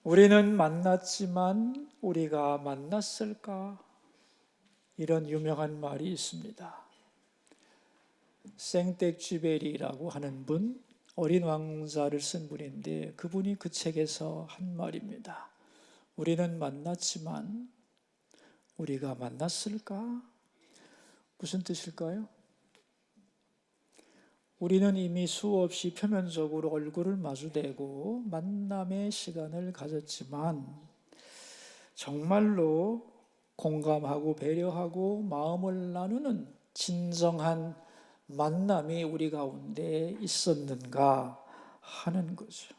우리는 만났지만 우리가 만났을까? 이런 유명한 말이 있습니다. 생텍쥐베리라고 하는 분, 어린 왕자를 쓴 분인데 그분이 그 책에서 한 말입니다. 우리는 만났지만 우리가 만났을까? 무슨 뜻일까요? 우리는 이미 수없이 표면적으로 얼굴을 마주대고 만남의 시간을 가졌지만 정말로 공감하고 배려하고 마음을 나누는 진정한 만남이 우리 가운데 있었는가 하는 거죠.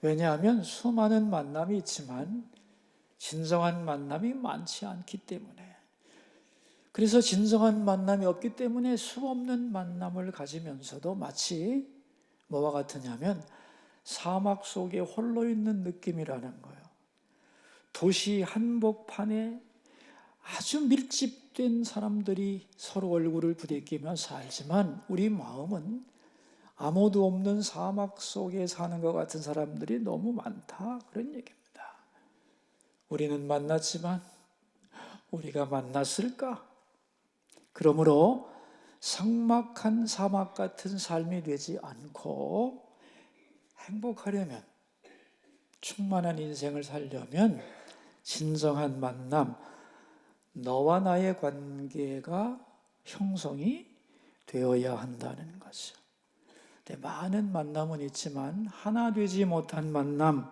왜냐하면 수많은 만남이 있지만 진정한 만남이 많지 않기 때문에, 그래서 진정한 만남이 없기 때문에 수없는 만남을 가지면서도 마치 뭐와 같으냐면 사막 속에 홀로 있는 느낌이라는 거예요. 도시 한복판에 아주 밀집된 사람들이 서로 얼굴을 부대끼며 살지만 우리 마음은 아무도 없는 사막 속에 사는 것 같은 사람들이 너무 많다, 그런 얘기입니다. 우리는 만났지만 우리가 만났을까? 그러므로 삭막한 사막 같은 삶이 되지 않고 행복하려면, 충만한 인생을 살려면 진정한 만남, 너와 나의 관계가 형성이 되어야 한다는 거죠. 많은 만남은 있지만 하나 되지 못한 만남,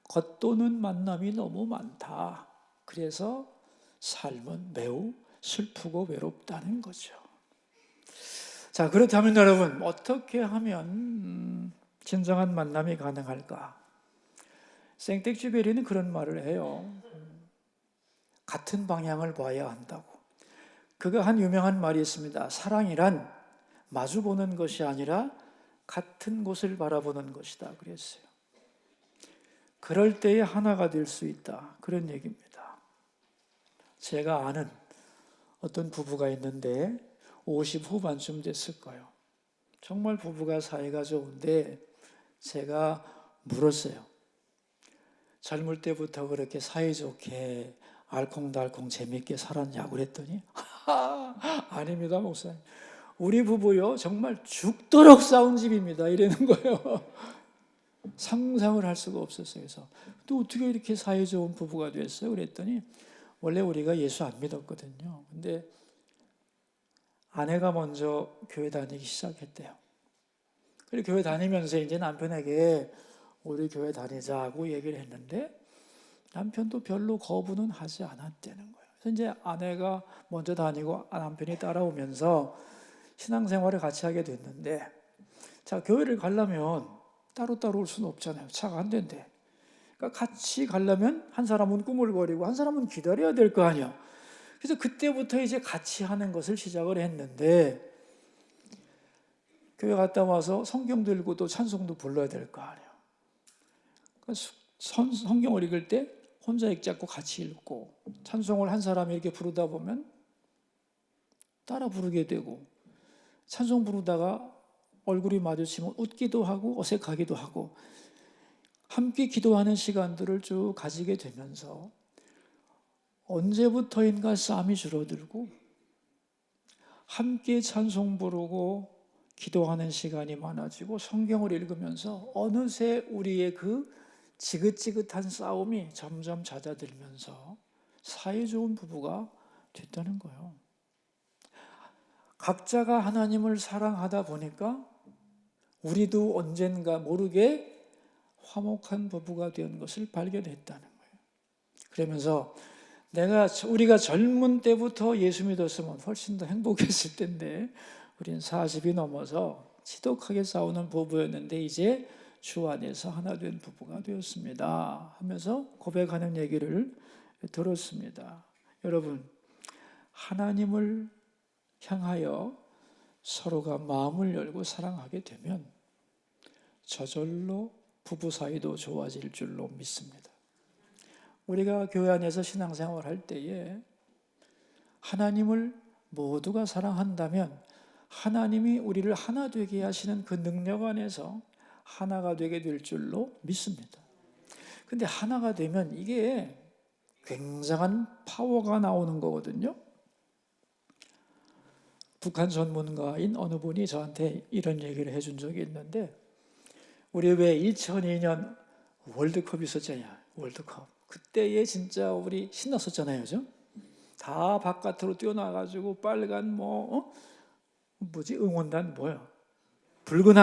겉도는 만남이 너무 많다. 그래서 삶은 매우 슬프고 외롭다는 거죠. 자, 그렇다면 여러분, 어떻게 하면 진정한 만남이 가능할까? 생텍쥐베리는 그런 말을 해요. 같은 방향을 봐야 한다고. 그가 한 유명한 말이 있습니다. 사랑이란 마주보는 것이 아니라 같은 곳을 바라보는 것이다, 그랬어요. 그럴 때에 하나가 될 수 있다, 그런 얘기입니다. 제가 아는 어떤 부부가 있는데 50 후반쯤 됐을 거예요. 정말 부부가 사이가 좋은데 제가 물었어요. 젊을 때부터 그렇게 사이좋게 알콩달콩 재밌게 살았냐고 그랬더니 아닙니다, 목사님. 우리 부부요 정말 죽도록 싸운 집입니다, 이러는 거예요. 상상을 할 수가 없었어요. 그래서 또 어떻게 이렇게 사이 좋은 부부가 됐어요? 그랬더니 원래 우리가 예수 안 믿었거든요. 근데 아내가 먼저 교회 다니기 시작했대요. 그리고 교회 다니면서 이제 남편에게 우리 교회 다니자고 얘기를 했는데 남편도 별로 거부는 하지 않았다는 거예요. 그래서 이제 아내가 먼저 다니고 남편이 따라오면서 신앙생활을 같이 하게 됐는데, 자, 교회를 가려면 따로따로 올 수는 없잖아요. 차가 한 대인데. 그러니까 같이 가려면 한 사람은 꾸물거리고 한 사람은 기다려야 될 거 아니에요. 그래서 그때부터 이제 같이 하는 것을 시작을 했는데, 교회 갔다 와서 성경 들고 또 찬송도 불러야 될 거 아니에요. 그러니까 성경을 읽을 때 혼자 읽지 않고 같이 읽고, 찬송을 한 사람이 이렇게 부르다 보면 따라 부르게 되고, 찬송 부르다가 얼굴이 마주치면 웃기도 하고 어색하기도 하고, 함께 기도하는 시간들을 쭉 가지게 되면서 언제부터인가 싸움이 줄어들고 함께 찬송 부르고 기도하는 시간이 많아지고 성경을 읽으면서 어느새 우리의 그 지긋지긋한 싸움이 점점 잦아들면서 사이좋은 부부가 됐다는 거예요. 각자가 하나님을 사랑하다 보니까 우리도 언젠가 모르게 화목한 부부가 된 것을 발견했다는 거예요. 그러면서 우리가 젊은 때부터 예수 믿었으면 훨씬 더 행복했을 텐데 우린 40이 넘어서 지독하게 싸우는 부부였는데 이제 주 안에서 하나 된 부부가 되었습니다 하면서 고백하는 얘기를 들었습니다. 여러분, 하나님을 향하여 서로가 마음을 열고 사랑하게 되면 저절로 부부 사이도 좋아질 줄로 믿습니다. 우리가 교회 안에서 신앙생활 할 때에 하나님을 모두가 사랑한다면 하나님이 우리를 하나 되게 하시는 그 능력 안에서 하나가 되게 될 줄로 믿습니다. 근데 하나가 되면 이게 굉장한 파워가 나오는 거거든요. 북한 전문가인 어느 분이 저한테 이런 얘기를 해준 적이 있는데, 우리 왜 2002년 월드컵 있었잖아요. 월드컵. 그때에 진짜 우리 신났었잖아요. 그죠? 다 바깥으로 뛰어나가지고 빨간 응원단 붉은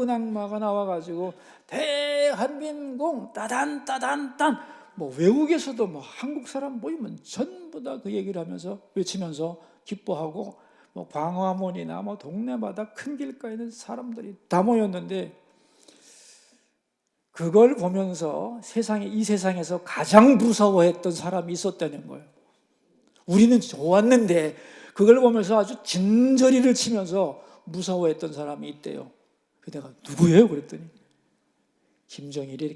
악마가 나와가지고 대한민국 따단 외국에서도 한국 사람 모이면 전부 다 그 얘기를 하면서 외치면서 기뻐하고, 광화문이나 동네마다 큰 길가에는 사람들이 다 모였는데, 그걸 보면서 이 세상에서 가장 무서워했던 사람이 있었다는 거예요. 우리는 좋았는데 그걸 보면서 아주 진저리를 치면서 무서워했던 사람이 있대요. 내가 누구예요? 그랬더니 김정일이래.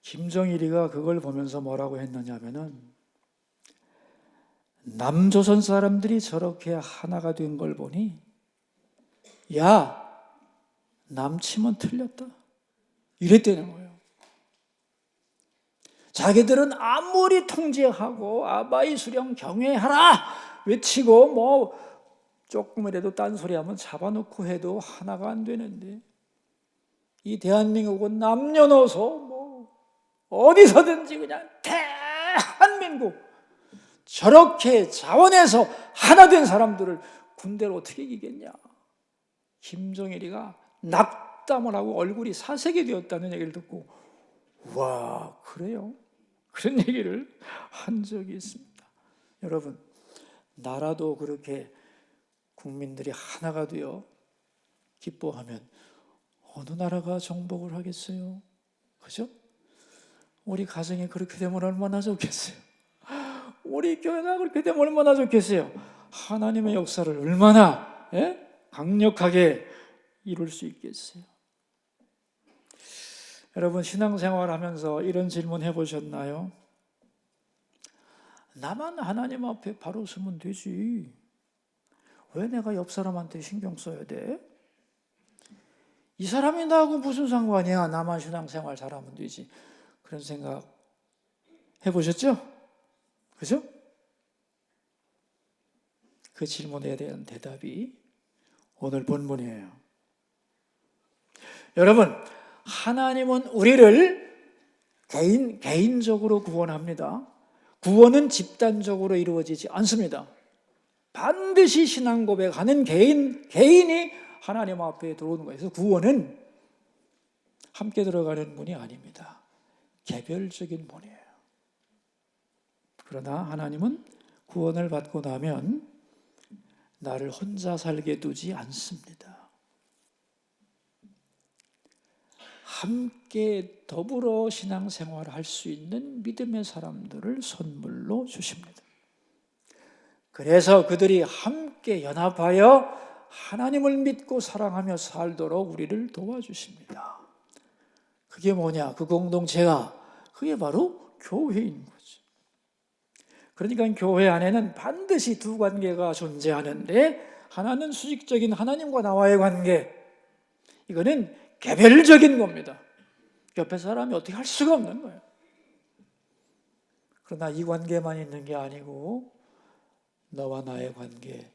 김정일이가 그걸 보면서 뭐라고 했느냐면은, 남조선 사람들이 저렇게 하나가 된 걸 보니, 야, 남침은 틀렸다, 이랬다는 거예요. 자기들은 아무리 통제하고 아바이 수령 경외하라 외치고 조금이라도 딴소리하면 잡아놓고 해도 하나가 안 되는데, 이 대한민국은 남녀노소 어디서든지 그냥 대한민국, 저렇게 자원해서 하나 된 사람들을 군대로 어떻게 이기겠냐. 김정일이가 낙담을 하고 얼굴이 사색이 되었다는 얘기를 듣고, 와, 그래요? 그런 얘기를 한 적이 있습니다. 여러분, 나라도 그렇게 국민들이 하나가 되어 기뻐하면 어느 나라가 정복을 하겠어요? 그죠? 우리 가정이 그렇게 되면 얼마나 좋겠어요? 우리 교회가 그렇게 되면 얼마나 좋겠어요? 하나님의 역사를 얼마나 강력하게 이룰 수 있겠어요? 여러분, 신앙생활 하면서 이런 질문 해보셨나요? 나만 하나님 앞에 바로 서면 되지, 왜 내가 옆 사람한테 신경 써야 돼? 이 사람이 나하고 무슨 상관이야? 나만 신앙생활 잘하면 되지. 그런 생각 해보셨죠? 그죠? 그 질문에 대한 대답이 오늘 본문이에요. 여러분, 하나님은 우리를 개인적으로 구원합니다. 구원은 집단적으로 이루어지지 않습니다. 반드시 신앙 고백하는 개인이 하나님 앞에 들어오는 거예요. 그래서 구원은 함께 들어가는 문이 아닙니다. 개별적인 문이에요. 그러나 하나님은 구원을 받고 나면 나를 혼자 살게 두지 않습니다. 함께 더불어 신앙생활을 할 수 있는 믿음의 사람들을 선물로 주십니다. 그래서 그들이 함께 연합하여 하나님을 믿고 사랑하며 살도록 우리를 도와주십니다. 그게 뭐냐? 그 공동체가, 그게 바로 교회인 거죠. 그러니까 교회 안에는 반드시 두 관계가 존재하는데, 하나는 수직적인 하나님과 나와의 관계, 이거는 개별적인 겁니다. 옆에 사람이 어떻게 할 수가 없는 거예요. 그러나 이 관계만 있는 게 아니고 너와 나의 관계,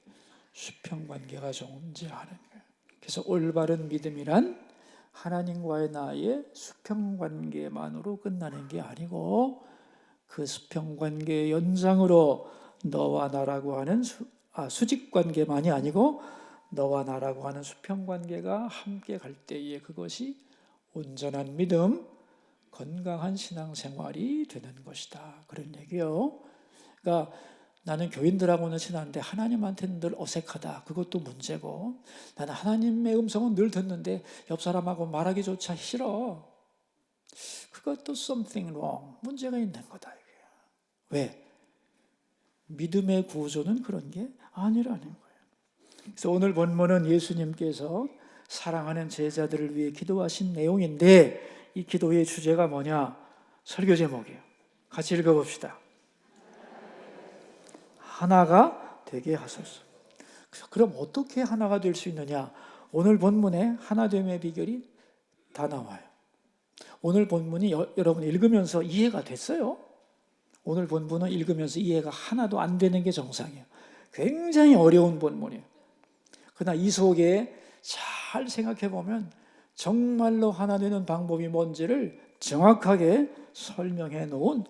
수평관계가 존재하는 거예요. 그래서 올바른 믿음이란 하나님과의 나의 수평관계만으로 끝나는 게 아니고, 그 수평관계의 연장으로 너와 나라고 하는 수직관계만이 아니고 너와 나라고 하는 수평관계가 함께 갈 때에 그것이 온전한 믿음, 건강한 신앙생활이 되는 것이다, 그런 얘기요. 그러니까 나는 교인들하고는 친한데 하나님한테는 늘 어색하다, 그것도 문제고, 나는 하나님의 음성은 늘 듣는데 옆 사람하고 말하기조차 싫어, 그것도 something wrong, 문제가 있는 거다. 왜? 믿음의 구조는 그런 게 아니라는 거예요. 그래서 오늘 본문은 예수님께서 사랑하는 제자들을 위해 기도하신 내용인데, 이 기도의 주제가 뭐냐? 설교 제목이에요. 같이 읽어봅시다. 하나가 되게 하소서. 그럼 어떻게 하나가 될 수 있느냐? 오늘 본문의 하나됨의 비결이 다 나와요. 오늘 본문이 여러분 읽으면서 이해가 됐어요? 오늘 본문은 읽으면서 이해가 하나도 안 되는 게 정상이에요. 굉장히 어려운 본문이에요. 그러나 이 속에 잘 생각해 보면 정말로 하나 되는 방법이 뭔지를 정확하게 설명해 놓은,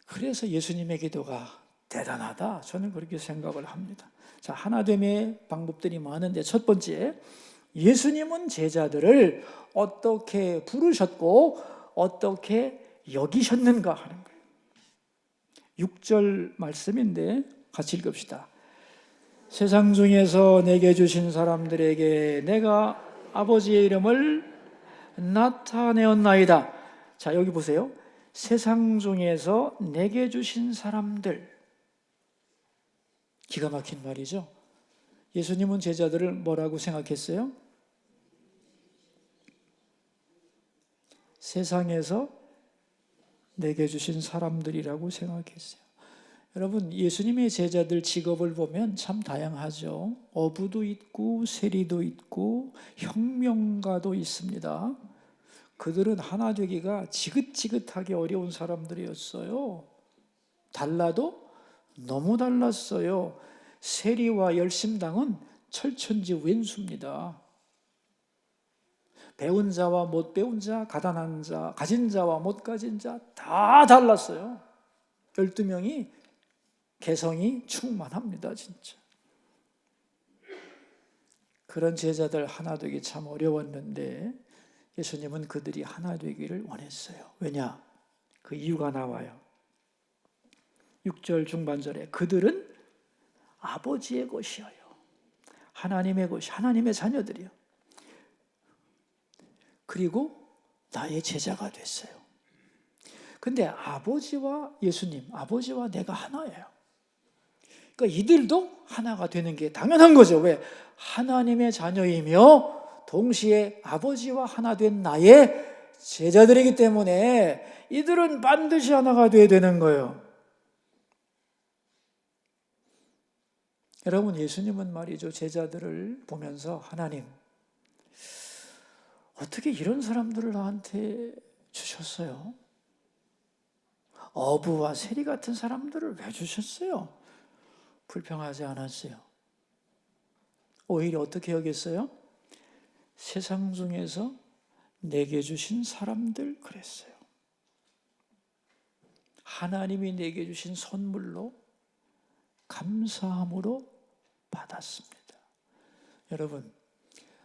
그래서 예수님의 기도가 대단하다, 저는 그렇게 생각을 합니다. 자, 하나됨의 방법들이 많은데 첫 번째, 예수님은 제자들을 어떻게 부르셨고 어떻게 여기셨는가 하는 거예요. 6절 말씀인데 같이 읽읍시다. 세상 중에서 내게 주신 사람들에게 내가 아버지의 이름을 나타내었나이다. 자, 여기 보세요. 세상 중에서 내게 주신 사람들. 기가 막힌 말이죠. 예수님은 제자들을 뭐라고 생각했어요? 세상에서 내게 주신 사람들이라고 생각했어요. 여러분, 예수님의 제자들 직업을 보면 참 다양하죠. 어부도 있고 세리도 있고 혁명가도 있습니다. 그들은 하나 되기가 지긋지긋하게 어려운 사람들이었어요. 달라도 너무 달랐어요. 세리와 열심당은 철천지 왼수입니다. 배운 자와 못 배운 자, 가난한 자, 가진 자와 못 가진 자 다 달랐어요. 12명이 개성이 충만합니다, 진짜. 그런 제자들 하나 되기 참 어려웠는데 예수님은 그들이 하나 되기를 원했어요. 왜냐? 그 이유가 나와요. 6절 중반절에 그들은 아버지의 것이어요. 하나님의 것이, 하나님의 자녀들이요. 그리고 나의 제자가 됐어요. 근데 아버지와 예수님, 아버지와 내가 하나예요. 그러니까 이들도 하나가 되는 게 당연한 거죠. 왜? 하나님의 자녀이며 동시에 아버지와 하나 된 나의 제자들이기 때문에 이들은 반드시 하나가 되어야 되는 거예요. 여러분, 예수님은 말이죠, 제자들을 보면서 하나님, 어떻게 이런 사람들을 나한테 주셨어요? 어부와 세리 같은 사람들을 왜 주셨어요? 불평하지 않았어요. 오히려 어떻게 여겼어요? 세상 중에서 내게 주신 사람들 그랬어요. 하나님이 내게 주신 선물로 감사함으로 받았습니다. 여러분,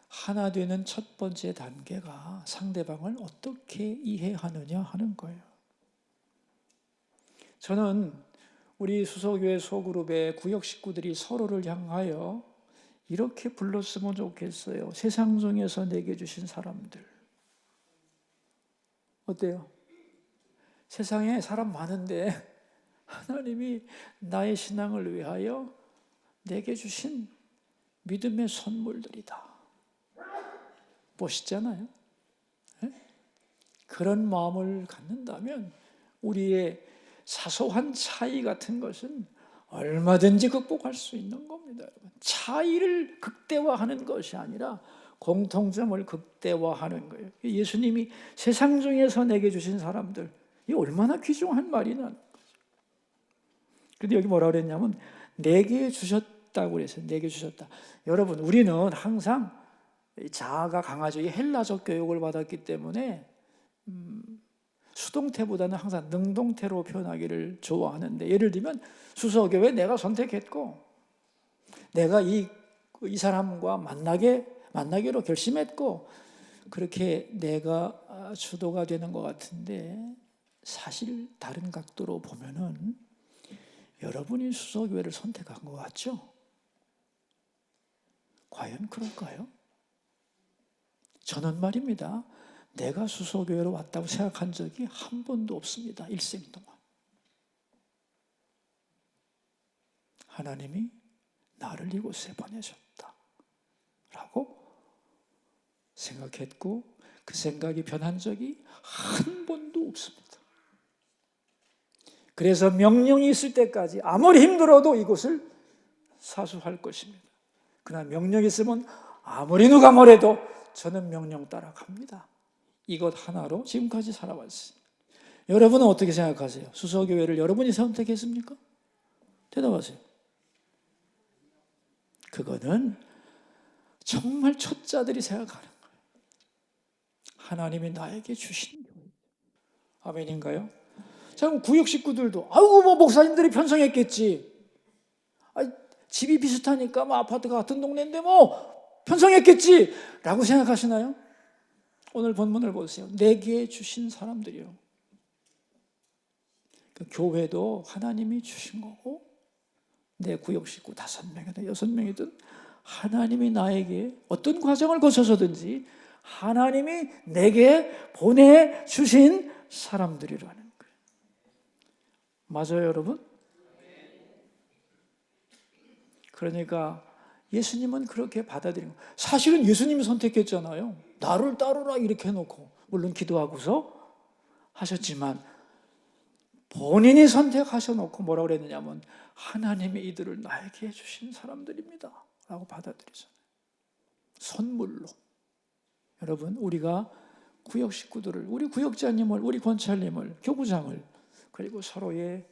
하나 되는 첫 번째 단계가 상대방을 어떻게 이해하느냐 하는 거예요. 저는 우리 수서교회 소그룹의 구역 식구들이 서로를 향하여 이렇게 불렀으면 좋겠어요. 세상 중에서 내게 주신 사람들. 어때요? 세상에 사람 많은데 하나님이 나의 신앙을 위하여 내게 주신 믿음의 선물들이다. 멋있잖아요. 네? 그런 마음을 갖는다면 우리의 사소한 차이 같은 것은 얼마든지 극복할 수 있는 겁니다. 여러분. 차이를 극대화하는 것이 아니라 공통점을 극대화하는 거예요. 예수님이 세상 중에서 내게 주신 사람들, 이 얼마나 귀중한 말이냐. 그런데 여기 뭐라 그랬냐면 내게 주셨다고 그랬어요. 내게 주셨다. 여러분, 우리는 항상 자아가 강하죠. 헬라적 교육을 받았기 때문에 수동태보다는 항상 능동태로 표현하기를 좋아하는데, 예를 들면 수서교회 내가 선택했고 내가 이 사람과 만나기로 결심했고 그렇게 내가 주도가 되는 것 같은데, 사실 다른 각도로 보면은 여러분이 수서교회를 선택한 것 같죠? 과연 그럴까요? 저는 말입니다, 내가 수서교회로 왔다고 생각한 적이 한 번도 없습니다. 일생 동안. 하나님이 나를 이곳에 보내셨다 라고 생각했고 그 생각이 변한 적이 한 번도 없습니다. 그래서 명령이 있을 때까지 아무리 힘들어도 이곳을 사수할 것입니다. 그러나 명령이 있으면 아무리 누가 뭐래도 저는 명령 따라갑니다. 이것 하나로 지금까지 살아왔어요. 여러분은 어떻게 생각하세요? 수서교회를 여러분이 선택했습니까? 대답하세요. 그거는 정말 초짜들이 생각하는 거예요. 하나님이 나에게 주신 교회. 아멘인가요? 자, 그럼 구역 식구들도 아이고 뭐 목사님들이 편성했겠지. 집이 비슷하니까 뭐 아파트가 같은 동네인데 뭐 편성했겠지 라고 생각하시나요? 오늘 본문을 보세요. 내게 주신 사람들이요. 그 교회도 하나님이 주신 거고 내 구역 식구 5명이든 6명이든 하나님이 나에게 어떤 과정을 거쳐서든지 하나님이 내게 보내주신 사람들이라는 거예요. 맞아요, 여러분? 그러니까 예수님은 그렇게 받아들인 거예요. 사실은 예수님이 선택했잖아요. 나를 따르라 이렇게 해놓고 물론 기도하고서 하셨지만 본인이 선택하셔놓고 뭐라고 그랬느냐면 하나님이 이들을 나에게 주신 사람들입니다 라고 받아들이잖아요. 선물로. 여러분, 우리가 구역 식구들을, 우리 구역장님을, 우리 권찰님을, 교구장을, 그리고 서로의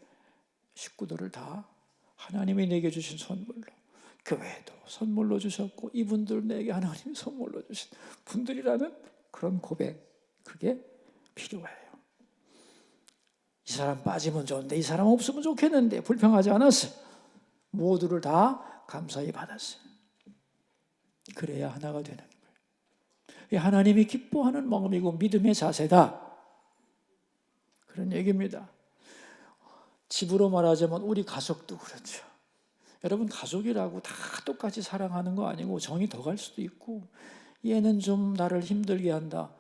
식구들을 다 하나님이 내게 주신 선물로, 교회도 선물로 주셨고 이분들 내게 하나님이 선물로 주신 분들이라는 그런 고백, 그게 필요해요. 이 사람 빠지면 좋은데 이 사람 없으면 좋겠는데 불평하지 않았어요. 모두를 다 감사히 받았어요. 그래야 하나가 되는 거예요. 하나님이 기뻐하는 마음이고 믿음의 자세다. 그런 얘기입니다. 집으로 말하자면 우리 가족도 그렇죠. 여러분, 가족이라고 다 똑같이 사랑하는 거 아니고 정이 더 갈 수도 있고 얘는 좀 나를 힘들게 한다.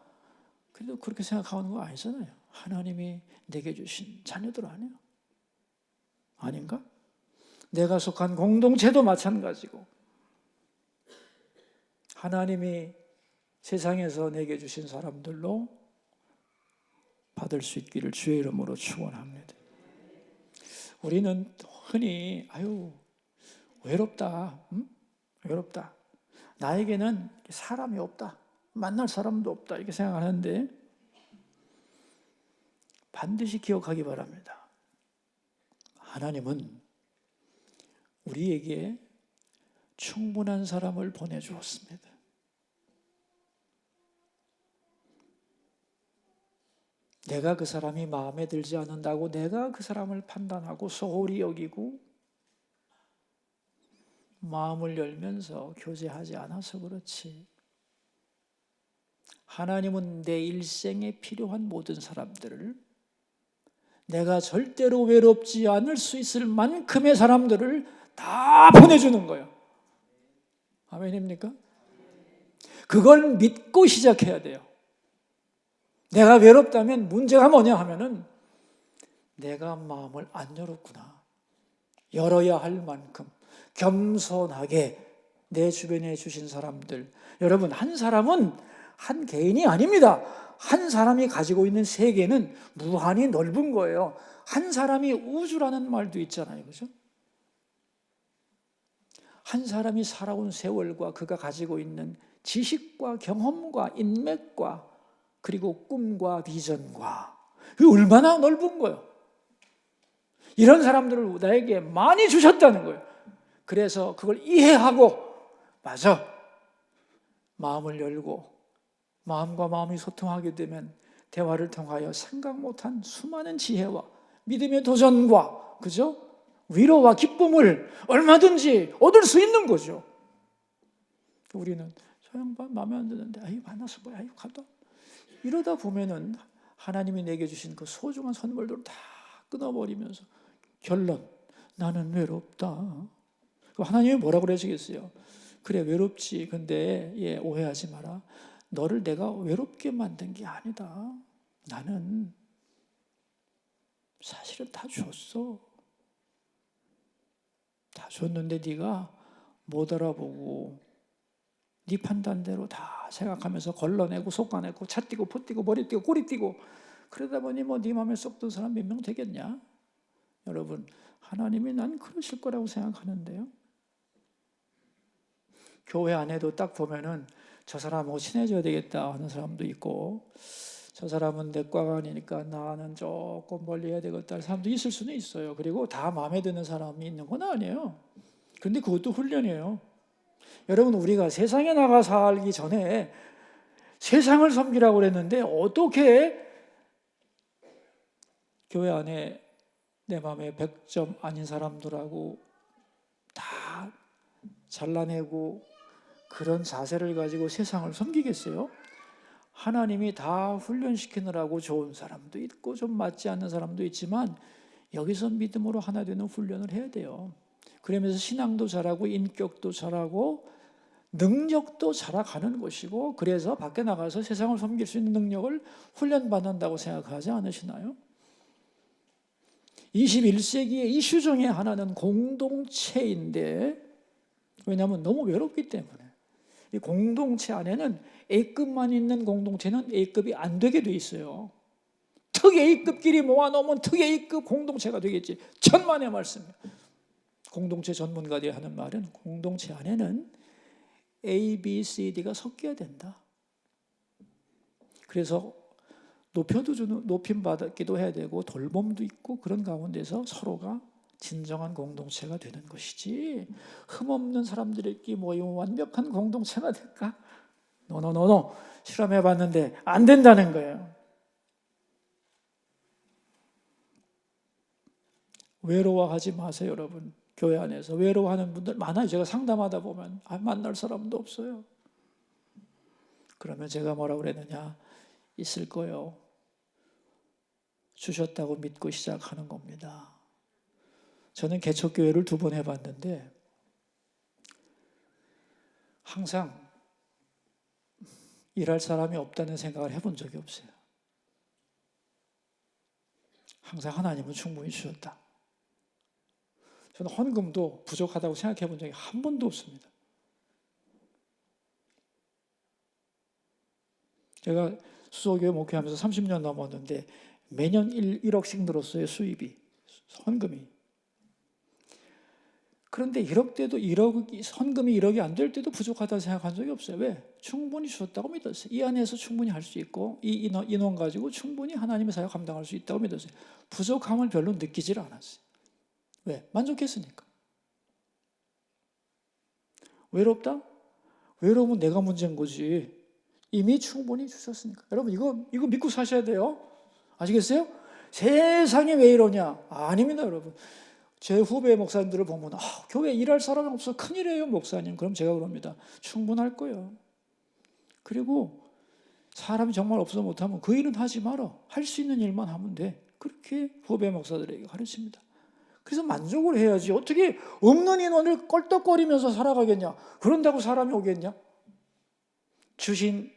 그래도 그렇게 생각하는 거 아니잖아요. 하나님이 내게 주신 자녀들 아니에요? 아닌가? 내가 속한 공동체도 마찬가지고 하나님이 세상에서 내게 주신 사람들로 받을 수 있기를 주의 이름으로 축원합니다. 우리는 흔히 외롭다, 외롭다. 나에게는 사람이 없다, 만날 사람도 없다 이렇게 생각하는데 반드시 기억하기 바랍니다. 하나님은 우리에게 충분한 사람을 보내주었습니다. 내가 그 사람이 마음에 들지 않는다고 내가 그 사람을 판단하고 소홀히 여기고 마음을 열면서 교제하지 않아서 그렇지. 하나님은 내 일생에 필요한 모든 사람들을, 내가 절대로 외롭지 않을 수 있을 만큼의 사람들을 다 보내주는 거예요. 아멘입니까? 그걸 믿고 시작해야 돼요. 내가 외롭다면 문제가 뭐냐 하면은 내가 마음을 안 열었구나. 열어야 할 만큼 겸손하게 내 주변에 주신 사람들. 여러분, 한 사람은 한 개인이 아닙니다. 한 사람이 가지고 있는 세계는 무한히 넓은 거예요. 한 사람이 우주라는 말도 있잖아요. 그죠? 한 사람이 살아온 세월과 그가 가지고 있는 지식과 경험과 인맥과 그리고 꿈과 비전과 그 얼마나 넓은 거예요. 이런 사람들을 나에게 많이 주셨다는 거예요. 그래서 그걸 이해하고 맞아, 마음을 열고 마음과 마음이 소통하게 되면 대화를 통하여 생각 못한 수많은 지혜와 믿음의 도전과 그죠? 위로와 기쁨을 얼마든지 얻을 수 있는 거죠. 우리는 저 양반 마음에 안 드는데 만나서 뭐야 가다 이러다 보면은 하나님이 내게 주신 그 소중한 선물들을 다 끊어버리면서 결론, 나는 외롭다. 하나님이 뭐라고 그러시겠어요? 그래, 외롭지. 근데 오해하지 마라. 너를 내가 외롭게 만든 게 아니다. 나는 사실은 다 줬어. 다 줬는데 네가 못 알아보고 네 판단대로 다 생각하면서 걸러내고 속아내고 차 띄고 포 띄고 머리 띄고 꼬리 띄고 그러다 보니 네 마음에 쏙 든 사람 몇 명 되겠냐? 여러분, 하나님이 난 그러실 거라고 생각하는데요. 교회 안에도 딱 보면은 저 사람하고 친해져야 되겠다 하는 사람도 있고, 저 사람은 내과가 아니니까 나는 조금 멀리 해야 되겠다 하는 사람도 있을 수는 있어요. 그리고 다 마음에 드는 사람이 있는 건 아니에요. 그런데 그것도 훈련이에요. 여러분, 우리가 세상에 나가 살기 전에 세상을 섬기라고 그랬는데 어떻게 교회 안에 내 마음에 100점 아닌 사람들하고 다 잘라내고 그런 자세를 가지고 세상을 섬기겠어요? 하나님이 다 훈련시키느라고 좋은 사람도 있고 좀 맞지 않는 사람도 있지만 여기서 믿음으로 하나 되는 훈련을 해야 돼요. 그러면서 신앙도 잘하고 인격도 잘하고 능력도 자라가는 것이고, 그래서 밖에 나가서 세상을 섬길 수 있는 능력을 훈련받는다고 생각하지 않으시나요? 21세기의 이슈 중에 하나는 공동체인데, 왜냐하면 너무 외롭기 때문에. 이 공동체 안에는 A급만 있는 공동체는 A급이 안 되게 돼 있어요. 특 A급끼리 모아놓으면 특 A급 공동체가 되겠지. 천만의 말씀이에요. 공동체 전문가들이 하는 말은 공동체 안에는 A, B, C, D가 섞여야 된다. 그래서 높임 받기도 해야 되고 돌봄도 있고, 그런 가운데서 서로가 진정한 공동체가 되는 것이지, 흠없는 사람들끼리 모이면 완벽한 공동체가 될까? 노노노노. 실험해봤는데 안 된다는 거예요. 외로워하지 마세요, 여러분. 교회 안에서 외로워하는 분들 많아요. 제가 상담하다 보면 만날 사람도 없어요. 그러면 제가 뭐라고 그랬느냐? 있을 거예요. 주셨다고 믿고 시작하는 겁니다. 저는 개척교회를 2번 해봤는데 항상 일할 사람이 없다는 생각을 해본 적이 없어요. 항상 하나님은 충분히 주셨다. 저는 헌금도 부족하다고 생각해 본 적이 한 번도 없습니다. 제가 수소교회 목회하면서 30년 넘었는데 매년 1억씩 늘었어요, 수입이, 헌금이. 그런데 1억 때도 헌금이 1억이 안 될 때도 부족하다고 생각한 적이 없어요. 왜? 충분히 주셨다고 믿었어요. 이 안에서 충분히 할 수 있고 이 인원 가지고 충분히 하나님의 사역 감당할 수 있다고 믿었어요. 부족함을 별로 느끼질 않았어요. 왜? 만족했으니까. 외롭다? 외로우면 내가 문제인 거지. 이미 충분히 주셨으니까. 여러분, 이거 믿고 사셔야 돼요. 아시겠어요? 세상에 왜 이러냐? 아닙니다, 여러분. 제 후배 목사님들을 보면 교회 일할 사람이 없어, 큰일이에요 목사님. 그럼 제가 그럽니다. 충분할 거예요. 그리고 사람이 정말 없어 못하면 그 일은 하지 마라. 할 수 있는 일만 하면 돼. 그렇게 후배 목사들에게 가르칩니다. 그래서 만족을 해야지. 어떻게 없는 인원을 껄떡거리면서 살아가겠냐? 그런다고 사람이 오겠냐? 주신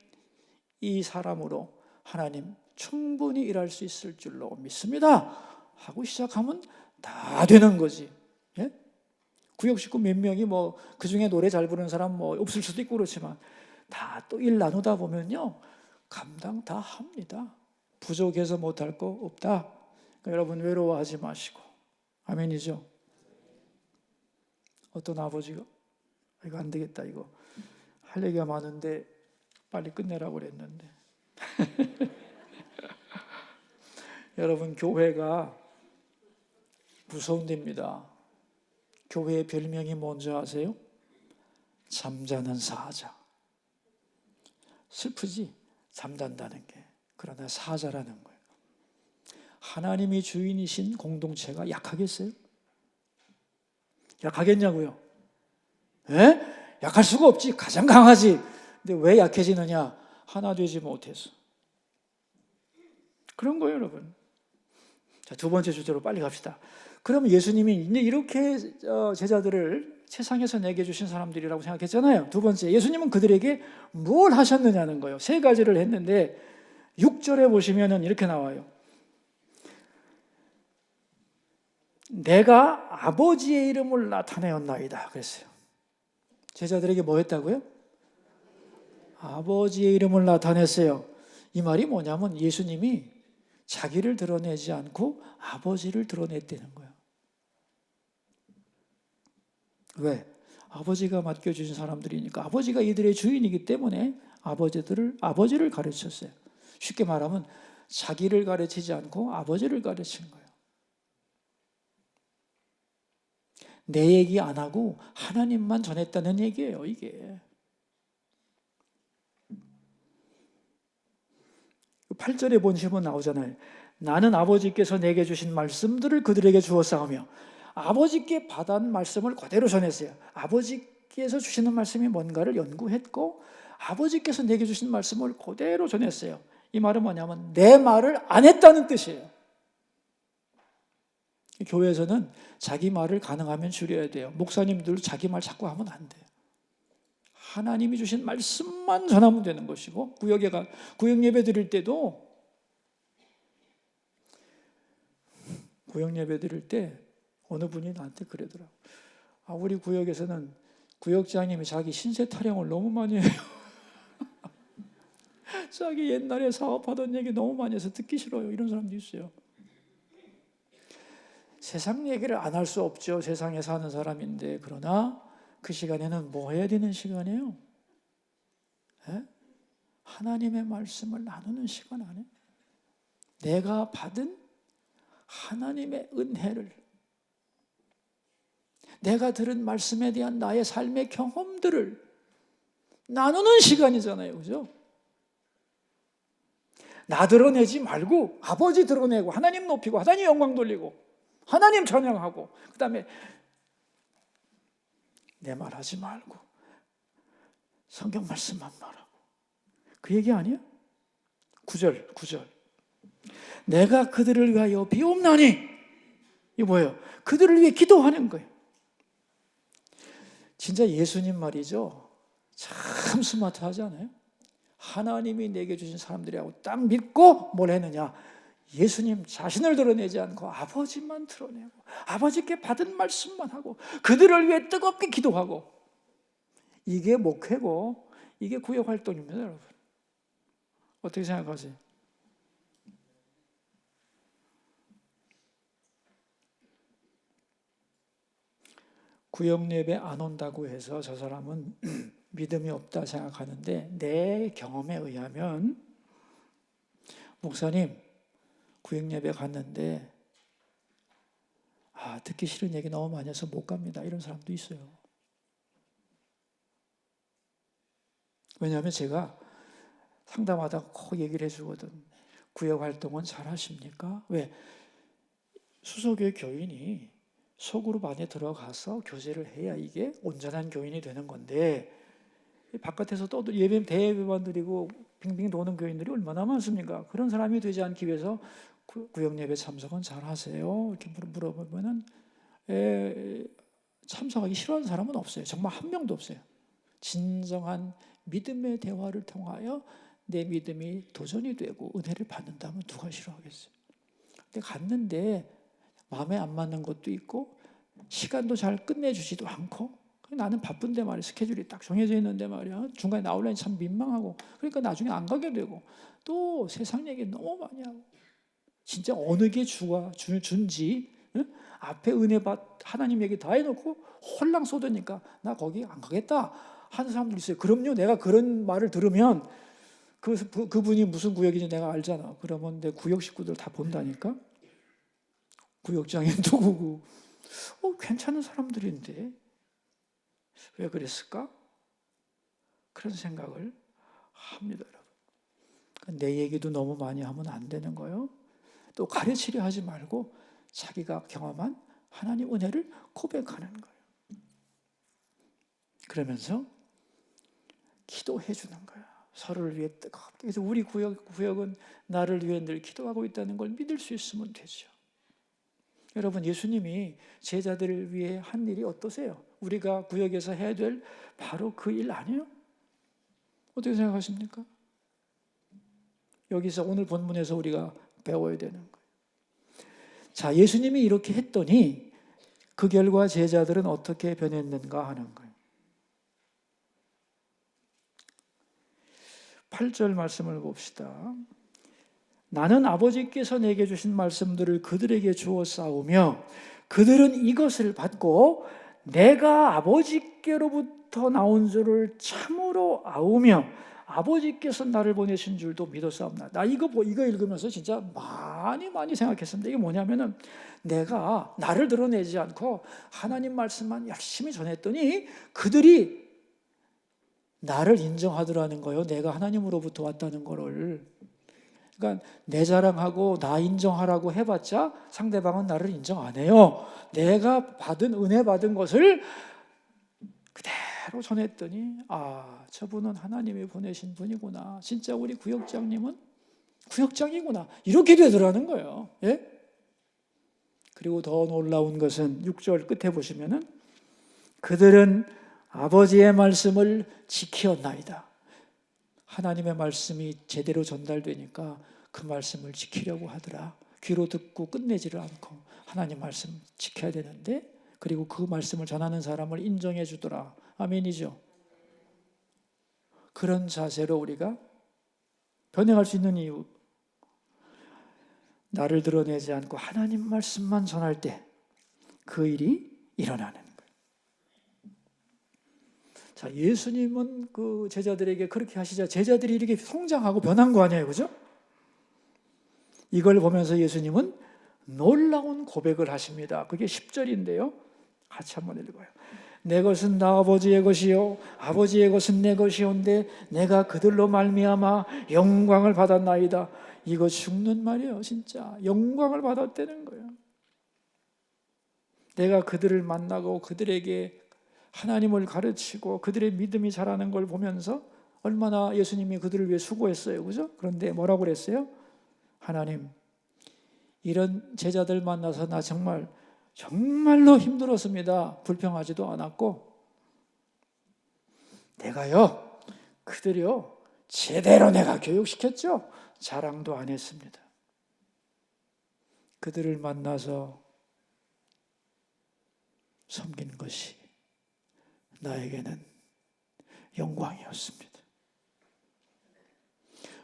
이 사람으로 하나님 충분히 일할 수 있을 줄로 믿습니다 하고 시작하면 다 되는 거지. 예? 구역 식구 몇 명이 그 중에 노래 잘 부르는 사람 없을 수도 있고 그렇지만 다 또 일 나누다 보면요, 감당 다 합니다. 부족해서 못할 거 없다. 그러니까 여러분, 외로워하지 마시고. 아멘이죠. 어떤 아버지가 이거 안 되겠다, 이거 할 얘기가 많은데 빨리 끝내라고 그랬는데 여러분, 교회가 무서운 데입니다. 교회의 별명이 뭔지 아세요? 잠자는 사자. 슬프지? 잠잔다는 게. 그러나 사자라는 거예요. 하나님이 주인이신 공동체가 약하겠어요? 약하겠냐고요? 예? 약할 수가 없지. 가장 강하지. 근데 왜 약해지느냐? 하나 되지 못해서. 그런 거예요, 여러분. 자, 2번째 주제로 빨리 갑시다. 그러면 예수님이 이제 이렇게 제자들을 세상에서 내게 주신 사람들이라고 생각했잖아요. 2번째, 예수님은 그들에게 뭘 하셨느냐는 거예요. 3가지를 했는데 6절에 보시면은 이렇게 나와요. 내가 아버지의 이름을 나타내었나이다 그랬어요. 제자들에게 뭐 했다고요? 아버지의 이름을 나타냈어요. 이 말이 뭐냐면 예수님이 자기를 드러내지 않고 아버지를 드러냈다는 거예요. 왜? 아버지가 맡겨주신 사람들이니까 아버지가 이들의 주인이기 때문에 아버지를 가르쳤어요. 쉽게 말하면 자기를 가르치지 않고 아버지를 가르친 거예요. 내 얘기 안 하고 하나님만 전했다는 얘기예요, 이게. 8절에 보시면 나오잖아요. 나는 아버지께서 내게 주신 말씀들을 그들에게 주어 싸우며, 아버지께 받은 말씀을 그대로 전했어요. 아버지께서 주시는 말씀이 뭔가를 연구했고 아버지께서 내게 주신 말씀을 그대로 전했어요. 이 말은 뭐냐면 내 말을 안 했다는 뜻이에요. 교회에서는 자기 말을 가능하면 줄여야 돼요. 목사님들 자기 말 자꾸 하면 안 돼요. 하나님이 주신 말씀만 전하면 되는 것이고, 구역 예배 드릴 때도 구역 예배 드릴 때 어느 분이 나한테 그러더라고요. 우리 구역에서는 구역장님이 자기 신세 타령을 너무 많이 해요. 자기 옛날에 사업하던 얘기 너무 많이 해서 듣기 싫어요. 이런 사람도 있어요. 세상 얘기를 안 할 수 없죠. 세상에 사는 사람인데. 그러나 그 시간에는 뭐 해야 되는 시간이에요? 하나님의 말씀을 나누는 시간 안에 내가 받은 하나님의 은혜를, 내가 들은 말씀에 대한 나의 삶의 경험들을 나누는 시간이잖아요. 그죠? 나 드러내지 말고 아버지 드러내고 하나님 높이고 하나님 영광 돌리고 하나님 찬양하고, 그 다음에 내 말 하지 말고 성경 말씀만 말하고. 그 얘기 아니에요? 9절 내가 그들을 위하여 비옵나니, 이게 뭐예요? 그들을 위해 기도하는 거예요. 진짜 예수님 말이죠. 참 스마트하지 않아요? 하나님이 내게 주신 사람들이라고 딱 믿고 뭘 했느냐? 예수님 자신을 드러내지 않고 아버지만 드러내고 아버지께 받은 말씀만 하고 그들을 위해 뜨겁게 기도하고, 이게 목회고 이게 구역 활동입니다, 여러분. 어떻게 생각하세요? 구역 예배 안 온다고 해서 저 사람은 믿음이 없다 생각하는데, 내 경험에 의하면 목사님 구역 예배 갔는데 듣기 싫은 얘기 너무 많이 해서 못 갑니다, 이런 사람도 있어요. 왜냐하면 제가 상담하다가 꼭 얘기를 해주거든. 구역 활동은 잘 하십니까? 왜? 수소교회 교인이 소그룹 안에 들어가서 교제를 해야 이게 온전한 교인이 되는 건데, 바깥에서 떠도 대예배만 드리고 빙빙 도는 교인들이 얼마나 많습니까? 그런 사람이 되지 않기 위해서 구역 예배 참석은 잘 하세요? 이렇게 물어보면은 참석하기 싫어하는 사람은 없어요. 정말 한 명도 없어요. 진정한 믿음의 대화를 통하여 내 믿음이 도전이 되고 은혜를 받는다면 누가 싫어하겠어요? 근데 갔는데 마음에 안 맞는 것도 있고 시간도 잘 끝내주지도 않고, 나는 바쁜데 말이야, 스케줄이 딱 정해져 있는데 말이야, 중간에 나오려니 참 민망하고, 그러니까 나중에 안 가게 되고, 또 세상 얘기 너무 많이 하고, 진짜 어느 게 준지, 응? 앞에 은혜받 하나님 얘기 다 해놓고 홀랑 쏟으니까 나 거기 안 가겠다 하는 사람들 있어요. 그럼요, 내가 그런 말을 들으면 그분이 무슨 구역인지 내가 알잖아. 그러면 내 구역 식구들 다 본다니까. 구역장이 누구고, 괜찮은 사람들인데 왜 그랬을까? 그런 생각을 합니다, 여러분. 내 얘기도 너무 많이 하면 안 되는 거예요. 또 가르치려 하지 말고 자기가 경험한 하나님 은혜를 고백하는 거예요. 그러면서 기도해 주는 거야. 서로를 위해 뜨겁게. 그래서 우리 구역은 나를 위해 늘 기도하고 있다는 걸 믿을 수 있으면 되죠. 여러분, 예수님이 제자들을 위해 한 일이 어떠세요? 우리가 구역에서 해야 될 바로 그 일 아니에요? 어떻게 생각하십니까? 여기서 오늘 본문에서 우리가 배워야 되는 거예요. 자, 예수님이 이렇게 했더니 그 결과 제자들은 어떻게 변했는가 하는 거예요. 8절 말씀을 봅시다. 나는 아버지께서 내게 주신 말씀들을 그들에게 주어 싸우며 그들은 이것을 받고 내가 아버지께로부터 나온 줄을 참으로 아우며 아버지께서 나를 보내신 줄도 믿었사옵나이다. 나 이거 읽으면서 진짜 많이 생각했습니다. 이게 뭐냐면은 내가 나를 드러내지 않고 하나님 말씀만 열심히 전했더니 그들이 나를 인정하더라는 거예요. 내가 하나님으로부터 왔다는 거를. 그러니까 내 자랑하고 나 인정하라고 해봤자 상대방은 나를 인정 안 해요. 내가 은혜 받은 것을 그대로 전했더니 저분은 하나님이 보내신 분이구나. 진짜 우리 구역장님은 구역장이구나. 이렇게 되더라는 거예요. 예? 그리고 더 놀라운 것은 6절 끝에 보시면은 그들은 아버지의 말씀을 지키었나이다. 하나님의 말씀이 제대로 전달되니까 그 말씀을 지키려고 하더라. 귀로 듣고 끝내지를 않고 하나님 말씀 지켜야 되는데, 그리고 그 말씀을 전하는 사람을 인정해 주더라. 아멘이죠. 그런 자세로 우리가 변해갈 수 있는 이유, 나를 드러내지 않고 하나님 말씀만 전할 때 그 일이 일어나는 거예요. 자, 예수님은 그 제자들에게 그렇게 하시자 제자들이 이렇게 성장하고 변한 거 아니에요, 그죠? 이걸 보면서 예수님은 놀라운 고백을 하십니다. 그게 10절인데요. 같이 한번 읽어요. 내 것은 나 아버지의 것이요 아버지의 것은 내 것이온데 내가 그들로 말미암아 영광을 받았나이다. 이거 죽는 말이에요. 진짜 영광을 받았다는 거예요. 내가 그들을 만나고 그들에게 하나님을 가르치고 그들의 믿음이 자라는 걸 보면서 얼마나 예수님이 그들을 위해 수고했어요, 그죠? 그런데 뭐라고 그랬어요? 하나님, 이런 제자들 만나서 나 정말로 힘들었습니다. 불평하지도 않았고, 내가요, 그들이요, 제대로 내가 교육시켰죠? 자랑도 안 했습니다. 그들을 만나서 섬긴 것이 나에게는 영광이었습니다.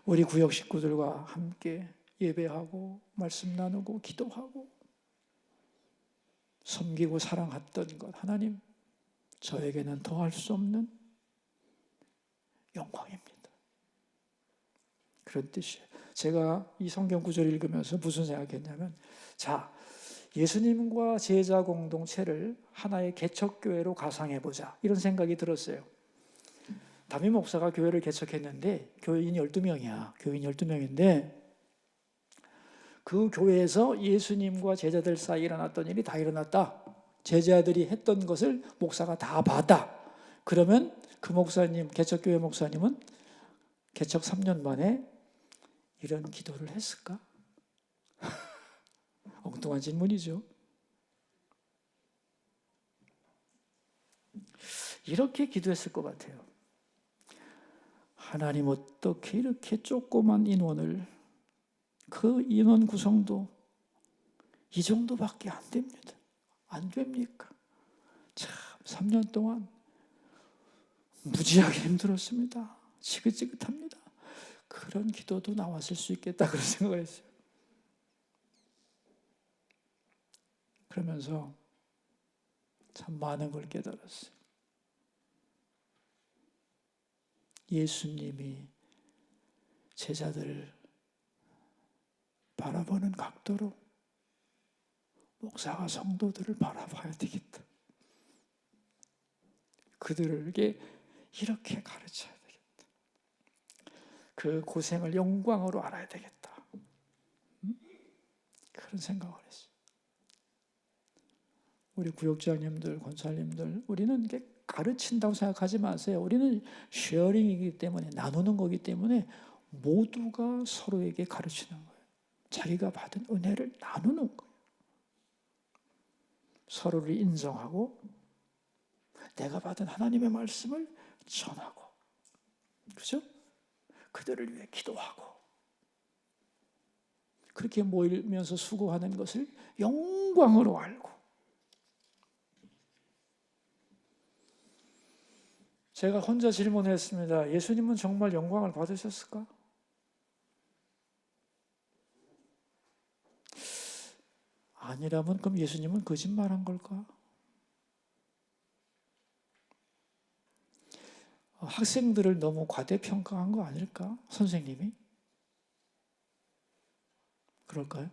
우리 구역 식구들과 함께 예배하고 말씀 나누고 기도하고 섬기고 사랑했던 것, 하나님, 저에게는 더할 수 없는 영광입니다. 그런 뜻이에요. 제가 이 성경 구절을 읽으면서 무슨 생각했냐면, 자, 예수님과 제자 공동체를 하나의 개척교회로 가상해보자, 이런 생각이 들었어요. 담임 목사가 교회를 개척했는데 교인 12명이야. 교인 12명인데 그 교회에서 예수님과 제자들 사이에 일어났던 일이 다 일어났다. 제자들이 했던 것을 목사가 다 봤다. 그러면 그 목사님, 개척교회 목사님은 개척 3년 만에 이런 기도를 했을까? 엉뚱한 질문이죠. 이렇게 기도했을 것 같아요. 하나님, 어떻게 이렇게 조그만 인원을, 그 인원 구성도 이 정도밖에 안 됩니다. 안 됩니까? 참 3년 동안 무지하게 힘들었습니다. 지긋지긋합니다. 그런 기도도 나왔을 수 있겠다, 그런 생각을 했어요. 그러면서 참 많은 걸 깨달았어요. 예수님이 제자들을 바라보는 각도로 목사가 성도들을 바라봐야 되겠다. 그들에게 이렇게 가르쳐야 되겠다. 그 고생을 영광으로 알아야 되겠다. 그런 생각을 했어요. 우리 구역장님들, 권사님들, 우리는 이게 가르친다고 생각하지 마세요. 우리는 쉐어링이기 때문에, 나누는 거기 때문에 모두가 서로에게 가르치는 거예요. 자기가 받은 은혜를 나누는 거예요. 서로를 인정하고 내가 받은 하나님의 말씀을 전하고, 그렇죠? 그들을 위해 기도하고, 그렇게 모이면서 수고하는 것을 영광으로 알고. 제가 혼자 질문했습니다. 예수님은 정말 영광을 받으셨을까? 아니라면 그럼 예수님은 거짓말한 걸까? 학생들을 너무 과대평가한 거 아닐까? 선생님이? 그럴까요?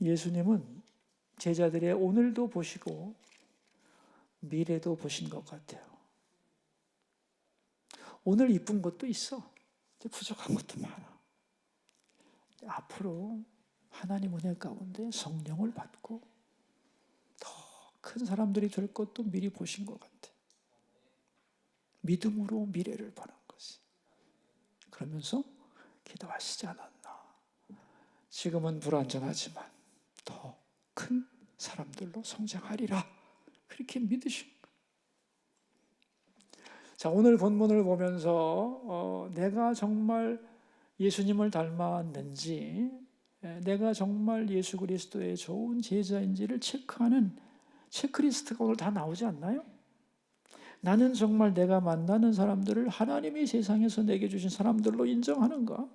예수님은 제자들의 오늘도 보시고 미래도 보신 것 같아요. 오늘 이쁜 것도 있어. 부족한 것도 많아. 앞으로 하나님 은혜 가운데 성령을 받고 더 큰 사람들이 될 것도 미리 보신 것 같아. 믿음으로 미래를 보는 것이. 그러면서 기도하시지 않았나. 지금은 불완전하지만 더 큰 사람들로 성장하리라. 그렇게 믿으신 거예요. 자, 오늘 본문을 보면서 내가 정말 예수님을 닮았는지, 내가 정말 예수 그리스도의 좋은 제자인지를 체크하는 체크리스트가 오늘 다 나오지 않나요? 나는 정말 내가 만나는 사람들을 하나님이 세상에서 내게 주신 사람들로 인정하는가?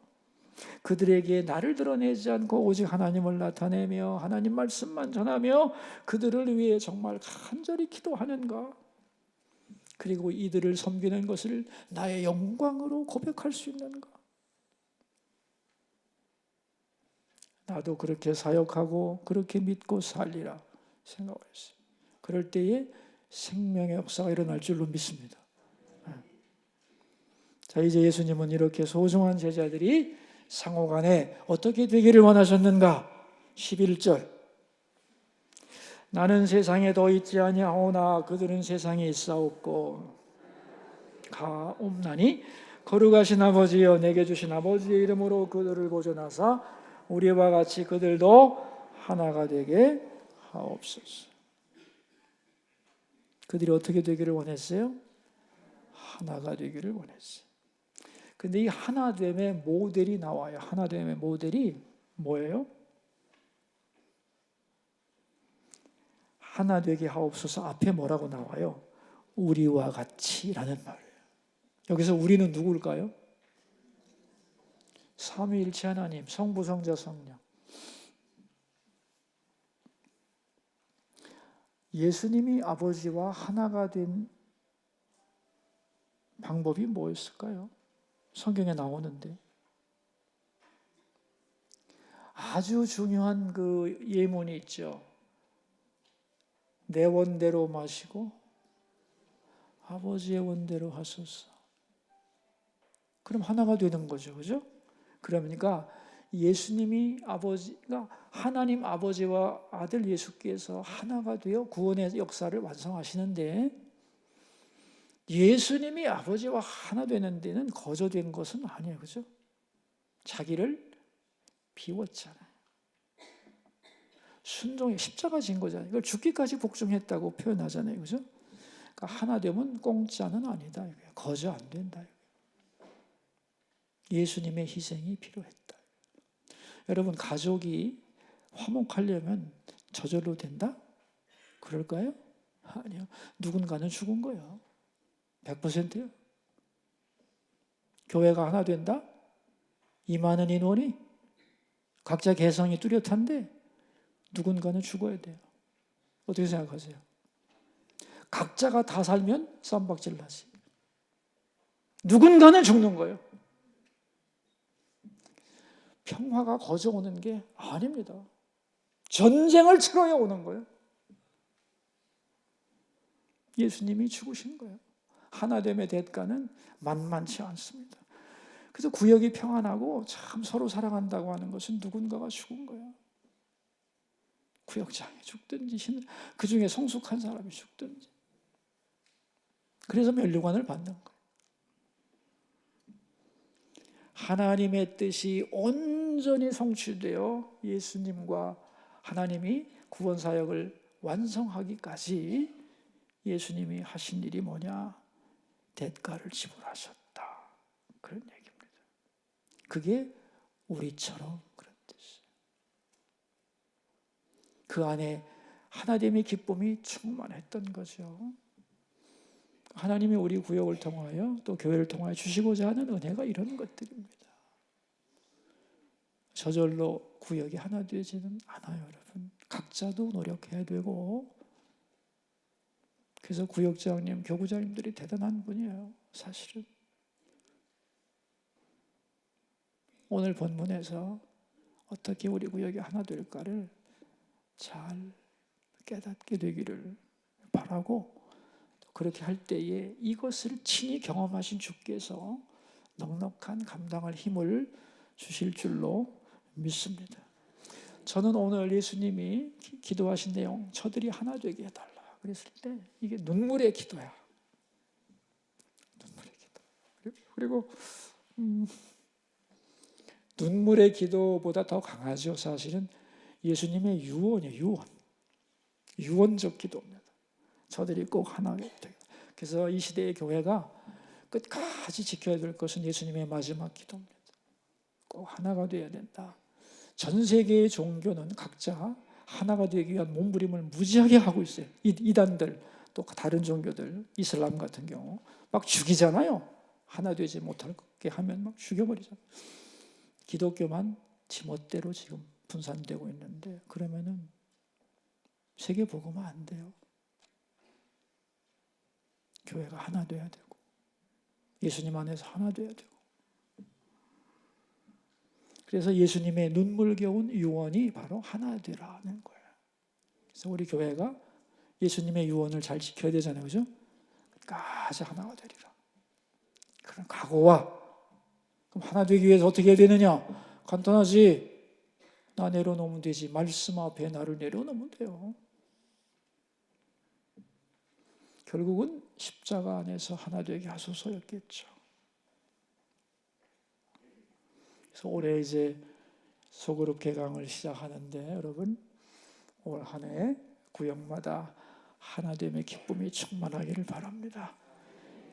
그들에게 나를 드러내지 않고 오직 하나님을 나타내며 하나님 말씀만 전하며 그들을 위해 정말 간절히 기도하는가? 그리고 이들을 섬기는 것을 나의 영광으로 고백할 수 있는가? 나도 그렇게 사역하고 그렇게 믿고 살리라 생각했어요. 그럴 때에 생명의 역사가 일어날 줄로 믿습니다. 자, 이제 예수님은 이렇게 소중한 제자들이 상호간에 어떻게 되기를 원하셨는가? 11절. 나는 세상에 더 있지 아니하오나 그들은 세상에 있사옵고 가옵나니 거룩하신 아버지여 내게 주신 아버지의 이름으로 그들을 보존하사 우리와 같이 그들도 하나가 되게 하옵소서. 그들이 어떻게 되기를 원했어요? 하나가 되기를 원했어요. 근데 이 하나됨의 모델이 나와요. 하나됨의 모델이 뭐예요? 하나 되게 하옵소서 앞에 뭐라고 나와요? 우리와 같이라는 말이에요. 여기서 우리는 누구일까요? 삼위일체 하나님, 성부, 성자, 성령. 예수님이 아버지와 하나가 된 방법이 뭐였을까요? 성경에 나오는데 아주 중요한 그 예문이 있죠. 내 원대로 마시고 아버지의 원대로 하소서. 그럼 하나가 되는 거죠, 그죠? 그러니까 예수님이 아버지가 하나님 아버지와 아들 예수께서 하나가 되어 구원의 역사를 완성하시는데 예수님이 아버지와 하나 되는 데는 거저된 것은 아니에요, 그죠? 자기를 비웠잖아요. 순종의 십자가 진 거잖아요. 이걸 죽기까지 복종했다고 표현하잖아요, 그죠? 그러니까 하나 되면 공짜는 아니다, 거저 안 된다. 예수님의 희생이 필요했다. 여러분, 가족이 화목하려면 저절로 된다? 그럴까요? 아니요. 누군가는 죽은 거예요. 100%요. 교회가 하나 된다? 이 많은 인원이 각자 개성이 뚜렷한데 누군가는 죽어야 돼요. 어떻게 생각하세요? 각자가 다 살면 쌈박질 나지. 누군가는 죽는 거예요. 평화가 거저 오는 게 아닙니다. 전쟁을 치러야 오는 거예요. 예수님이 죽으신 거예요. 하나됨의 대가는 만만치 않습니다. 그래서 구역이 평안하고 참 서로 사랑한다고 하는 것은 누군가가 죽은 거예요. 구역장이 죽든지 그 중에 성숙한 사람이 죽든지. 그래서 면류관을 받는 거예요. 하나님의 뜻이 온전히 성취되어 예수님과 하나님이 구원사역을 완성하기까지 예수님이 하신 일이 뭐냐? 대가를 지불하셨다. 그런 얘기입니다. 그게 우리처럼 그런 뜻이에요. 그 안에 하나님의 기쁨이 충만했던 거죠. 하나님이 우리 구역을 통하여 또 교회를 통하여 주시고자 하는 은혜가 이런 것들입니다. 저절로 구역이 하나 되지는 않아요, 여러분. 각자도 노력해야 되고 그래서 구역장님, 교구장님들이 대단한 분이에요. 사실은 오늘 본문에서 어떻게 우리 구역이 하나 될까를 잘 깨닫게 되기를 바라고, 그렇게 할 때에 이것을 친히 경험하신 주께서 넉넉한 감당할 힘을 주실 줄로 믿습니다. 저는 오늘 예수님이 기도하신 내용, 저들이 하나 되게 해달라 그랬을 때 이게 눈물의 기도야. 눈물의 기도. 그리고 눈물의 기도보다 더 강하죠. 사실은 예수님의 유언이에요. 유언적 기도입니다. 저들이 꼭 하나 되게. 그래서 이 시대의 교회가 끝까지 지켜야 될 것은 예수님의 마지막 기도입니다. 꼭 하나가 되어야 된다. 전 세계의 종교는 각자 하나가 되기 위한 몸부림을 무지하게 하고 있어요. 이단들, 또 다른 종교들, 이슬람 같은 경우 막 죽이잖아요. 하나 되지 못하게 하면 막 죽여버리잖아요. 기독교만 지멋대로 지금 분산되고 있는데, 그러면은 세계 복음화 안 돼요. 교회가 하나 돼야 되고 예수님 안에서 하나 돼야 되고. 그래서 예수님의 눈물겨운 유언이 바로 하나 되라는 거예요. 그래서 우리 교회가 예수님의 유언을 잘 지켜야 되잖아요. 그죠? 끝까지 하나가 되리라. 그런 각오와, 그럼 하나 되기 위해서 어떻게 해야 되느냐? 간단하지. 나 내려놓으면 되지. 말씀 앞에 나를 내려놓으면 돼요. 결국은 십자가 안에서 하나 되게 하소서였겠죠. 그래서 올해 이제 소그룹 개강을 시작하는데, 여러분 올 한 해 구역마다 하나됨의 기쁨이 충만하기를 바랍니다.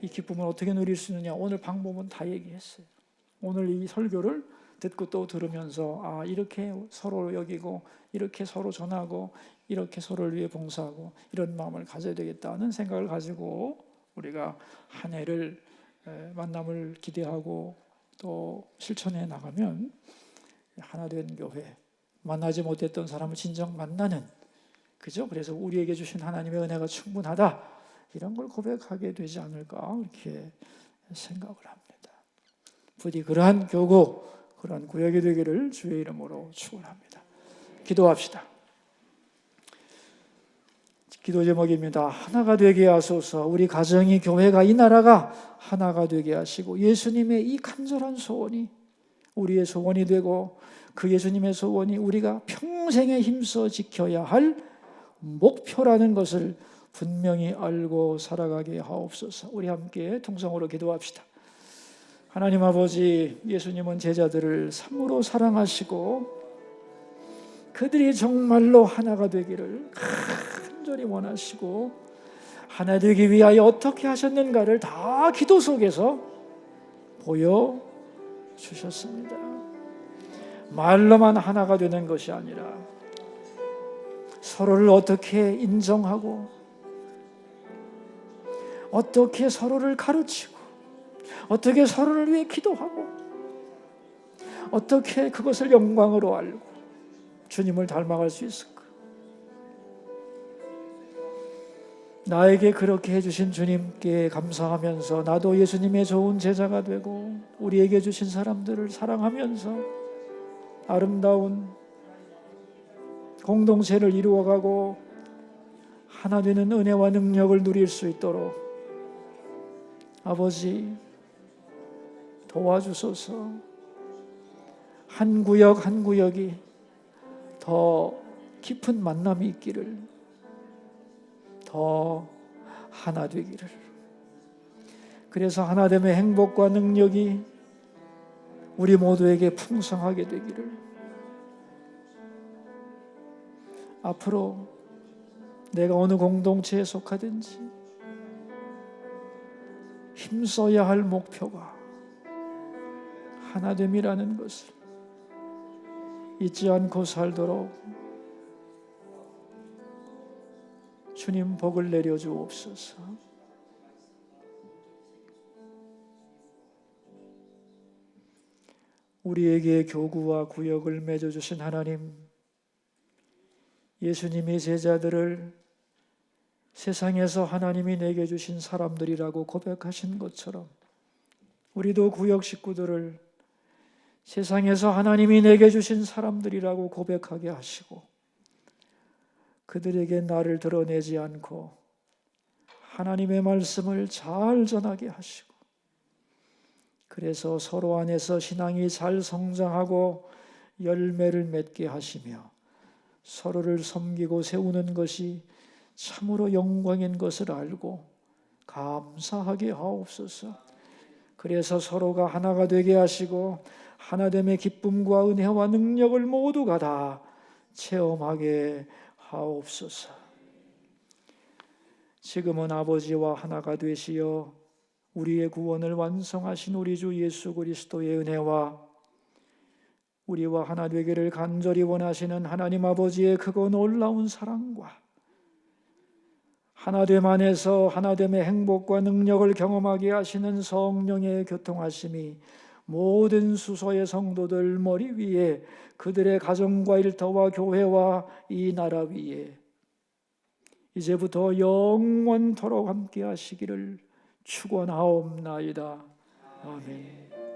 이 기쁨을 어떻게 누릴 수 있느냐? 오늘 방법은 다 얘기했어요. 오늘 이 설교를 듣고 또 들으면서 이렇게 서로 여기고, 이렇게 서로 전하고, 이렇게 서로를 위해 봉사하고, 이런 마음을 가져야 되겠다는 생각을 가지고 우리가 한 해를 만남을 기대하고 또 실천해 나가면 하나된 교회, 만나지 못했던 사람을 진정 만나는, 그죠? 그래서 우리에게 주신 하나님의 은혜가 충분하다, 이런 걸 고백하게 되지 않을까, 이렇게 생각을 합니다. 부디 그러한 교구, 그러한 구역이 되기를 주의 이름으로 축원합니다. 기도합시다. 기도 제목입니다. 하나가 되게 하소서. 우리 가정이, 교회가, 이 나라가 하나가 되게 하시고, 예수님의 이 간절한 소원이 우리의 소원이 되고, 그 예수님의 소원이 우리가 평생에 힘써 지켜야 할 목표라는 것을 분명히 알고 살아가게 하옵소서. 우리 함께 통성으로 기도합시다. 하나님 아버지, 예수님은 제자들을 참으로 사랑하시고 그들이 정말로 하나가 되기를 간절히 원하시고, 하나 되기 위하여 어떻게 하셨는가를 다 기도 속에서 보여주셨습니다. 말로만 하나가 되는 것이 아니라 서로를 어떻게 인정하고, 어떻게 서로를 가르치고, 어떻게 서로를 위해 기도하고, 어떻게 그것을 영광으로 알고 주님을 닮아갈 수 있을까? 나에게 그렇게 해주신 주님께 감사하면서 나도 예수님의 좋은 제자가 되고, 우리에게 주신 사람들을 사랑하면서 아름다운 공동체를 이루어가고 하나 되는 은혜와 능력을 누릴 수 있도록 아버지 도와주소서. 한 구역 한 구역이 더 깊은 만남이 있기를, 더 하나 되기를, 그래서 하나됨의 행복과 능력이 우리 모두에게 풍성하게 되기를, 앞으로 내가 어느 공동체에 속하든지 힘써야 할 목표가 하나됨이라는 것을 잊지 않고 살도록 주님 복을 내려주옵소서. 우리에게 교구와 구역을 맺어주신 하나님, 예수님의 제자들을 세상에서 하나님이 내게 주신 사람들이라고 고백하신 것처럼 우리도 구역 식구들을 세상에서 하나님이 내게 주신 사람들이라고 고백하게 하시고 그들에게 나를 드러내지 않고 하나님의 말씀을 잘 전하게 하시고 그래서 서로 안에서 신앙이 잘 성장하고 열매를 맺게 하시며 서로를 섬기고 세우는 것이 참으로 영광인 것을 알고 감사하게 하옵소서. 그래서 서로가 하나가 되게 하시고 하나됨의 기쁨과 은혜와 능력을 모두가 다 체험하게 하옵소서. 지금은 아버지와 하나가 되시어 우리의 구원을 완성하신 우리 주 예수 그리스도의 은혜와 우리와 하나 되기를 간절히 원하시는 하나님 아버지의 크고 놀라운 사랑과 하나됨 안에서 하나됨의 행복과 능력을 경험하게 하시는 성령의 교통하심이 모든 수소의 성도들 머리 위에 그들의 가정과 일터와 교회와 이 나라 위에 이제부터 영원토록 함께 하시기를 축원하옵나이다. 아멘.